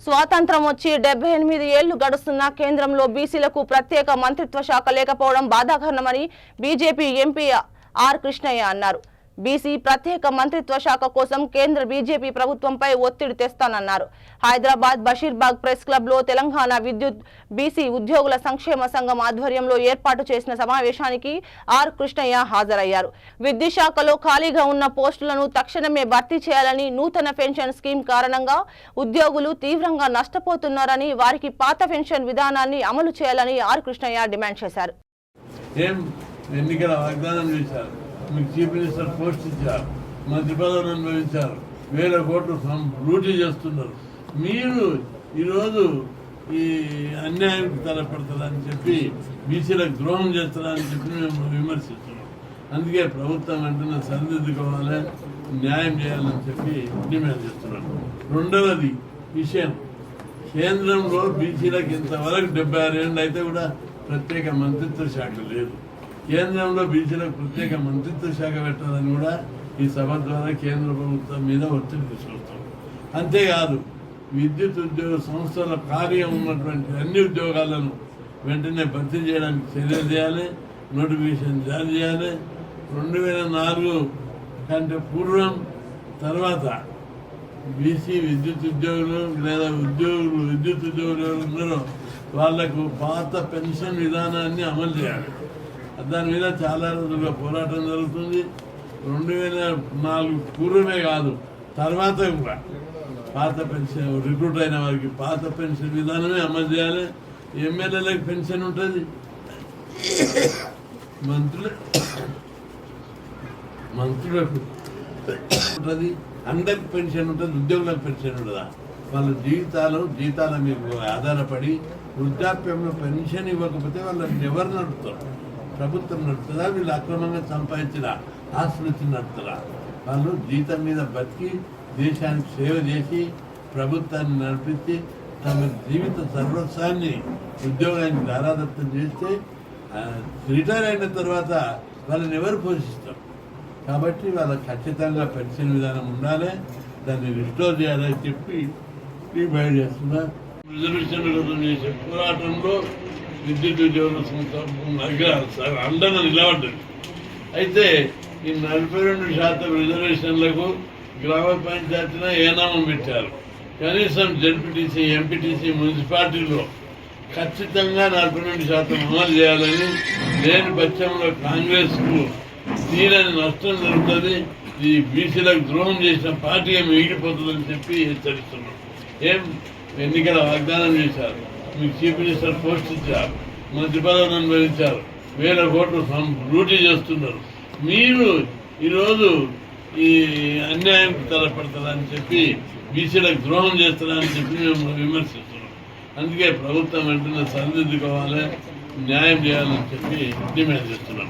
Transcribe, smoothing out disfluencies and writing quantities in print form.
స్వాతంత్రం వచ్చి 78 ఏళ్లు గడుస్తున్న కేంద్రంలో బీసీలకు ప్రత్యేక మంత్రిత్వ శాఖ లేకపోవడం బాధాకరమని బీజేపీ ఎంపీ ఆర్ కృష్ణయ్య అన్నారు. బీసీ ప్రత్యేక మంత్రిత్వ శాఖ కోసం కేంద్ర బీజేపీ ప్రభుత్వంపై ఒత్తిడి తెస్తానన్నారు. హైదరాబాద్ బషీర్బాగ్ ప్రెస్ క్లబ్ లో తెలంగాణ విద్యుత్ బీసీ ఉద్యోగుల సంక్షేమ సంఘం ఆధ్వర్యంలో ఏర్పాటు చేసిన సమావేశానికి ఆర్ కృష్ణయ్య హాజరయ్యారు. విద్యుత్ శాఖలో ఖాళీగా ఉన్న పోస్టులను తక్షణమే భర్తీ చేయాలని, నూతన పెన్షన్ స్కీమ్ కారణంగా ఉద్యోగులు తీవ్రంగా నష్టపోతున్నారని, వారికి పాత పెన్షన్ విధానాన్ని అమలు చేయాలని ఆర్ కృష్ణయ్య డిమాండ్ చేశారు. ఎన్నికల వాగ్దానం చేశారు, మీకు చీఫ్ మినిస్టర్ పోస్ట్ ఇచ్చారు, మంత్రి పదవులు అనుభవించారు, 1000 కోట్లు లూటీ చేస్తున్నారు. మీరు ఈరోజు ఈ అన్యాయానికి తలపడతారని చెప్పి, బీసీలకు ద్రోహం చేస్తారని చెప్పి మేము విమర్శిస్తున్నాం. అందుకే ప్రభుత్వం వెంటనే సరిదిద్దుకోవాలి, న్యాయం చేయాలని చెప్పి డిమాండ్ చేస్తున్నాం. రెండవది విషయం, కేంద్రంలో బీసీలకు ఇంతవరకు 76 ఏళ్ళు అయితే కూడా ప్రత్యేక మంత్రిత్వ శాఖ లేదు. కేంద్రంలో బీసీలకు ప్రత్యేక మంత్రిత్వ శాఖ పెట్టాలని కూడా ఈ సభ ద్వారా కేంద్ర ప్రభుత్వం మీద ఒత్తిడి తీసుకొస్తాం. అంతేకాదు, విద్యుత్ ఉద్యోగ సంస్థల కార్యం ఉన్నటువంటి అన్ని ఉద్యోగాలను వెంటనే భర్తీ చేయడానికి చర్యలు చేయాలి, నోటిఫికేషన్ జారీ చేయాలి. 2004 కంటే పూర్వం తర్వాత బీసీ విద్యుత్ ఉద్యోగులు లేదా విద్యుత్ ఉద్యోగులు ఉన్నారో వాళ్లకు పాత పెన్షన్ విధానాన్ని అమలు చేయాలి. దాని మీద చాలా రోజులుగా పోరాటం జరుగుతుంది. 2004 పూర్వమే కాదు, తర్వాత కూడా పాత పెన్షన్ రిక్రూట్ అయిన వారికి పాత పెన్షన్ విధానమే అమలు చేయాలి. ఎమ్మెల్యేలకు పెన్షన్ ఉంటుంది, మంత్రులకు ఉంటుంది, అందరికి పెన్షన్ ఉంటుంది, ఉద్యోగులకు పెన్షన్ ఉంటుందా? వాళ్ళ జీతాల మీద ఆధారపడి వృద్ధాప్యంలో పెన్షన్ ఇవ్వకపోతే వాళ్ళని ఎవరు నడుపుతారు? ప్రభుత్వం నడుపుతుందా? వీళ్ళు అక్రమంగా సంపాదించిన ఆస్తులు నడుపుతారా? వాళ్ళు జీతం మీద బతికి దేశానికి సేవ చేసి ప్రభుత్వాన్ని నడిపించి తమ జీవిత సర్వస్వాన్ని ఉద్యోగానికి దారాదత్తం చేస్తే రిటైర్ అయిన తర్వాత వాళ్ళని ఎవరు పోషిస్తారు? కాబట్టి వాళ్ళకి ఖచ్చితంగా పెన్షన్ విధానం ఉండాలి, దాన్ని రిస్టోర్ చేయాలని చెప్పి డిమాండ్ చేస్తున్నా. రిజర్వేషన్ల కోసం చేసే పోరాటంలో విద్యుత్ ఉద్యోగుల సంస్థ అండగా నిలబడ్డది. అయితే ఈ 42% రిజర్వేషన్లకు గ్రామ పంచాయతీలో ఏనామం పెట్టారు. కనీసం జడ్పీటీసీ, ఎంపీటీసీ, మున్సిపాలిటీలో ఖచ్చితంగా 42% అమలు చేయాలని, లేని పక్షంలో కాంగ్రెస్కు తీరని నష్టం జరుగుతుంది, ఈ బీసీలకు ద్రోహం చేసిన పార్టీగా మిగిలిపోతుందని చెప్పి హెచ్చరిస్తున్నాం. ఎన్నికల వాగ్దానం చేశారు, మీకు చీఫ్ మినిస్టర్ పోస్ట్ ఇచ్చారు, మంత్రి పదవులు అనుభవించారు, 1000 కోట్లు లూటీ చేస్తున్నారు. మీరు ఈరోజు ఈ అన్యాయానికి తలపడతారని చెప్పి, బీసీలకు ద్రోహం చేస్తారని చెప్పి మేము విమర్శిస్తున్నాం. అందుకే ప్రభుత్వం వెంటనే సరిదిద్దుకోవాలి, న్యాయం చేయాలని చెప్పి డిమాండ్ చేస్తున్నాం.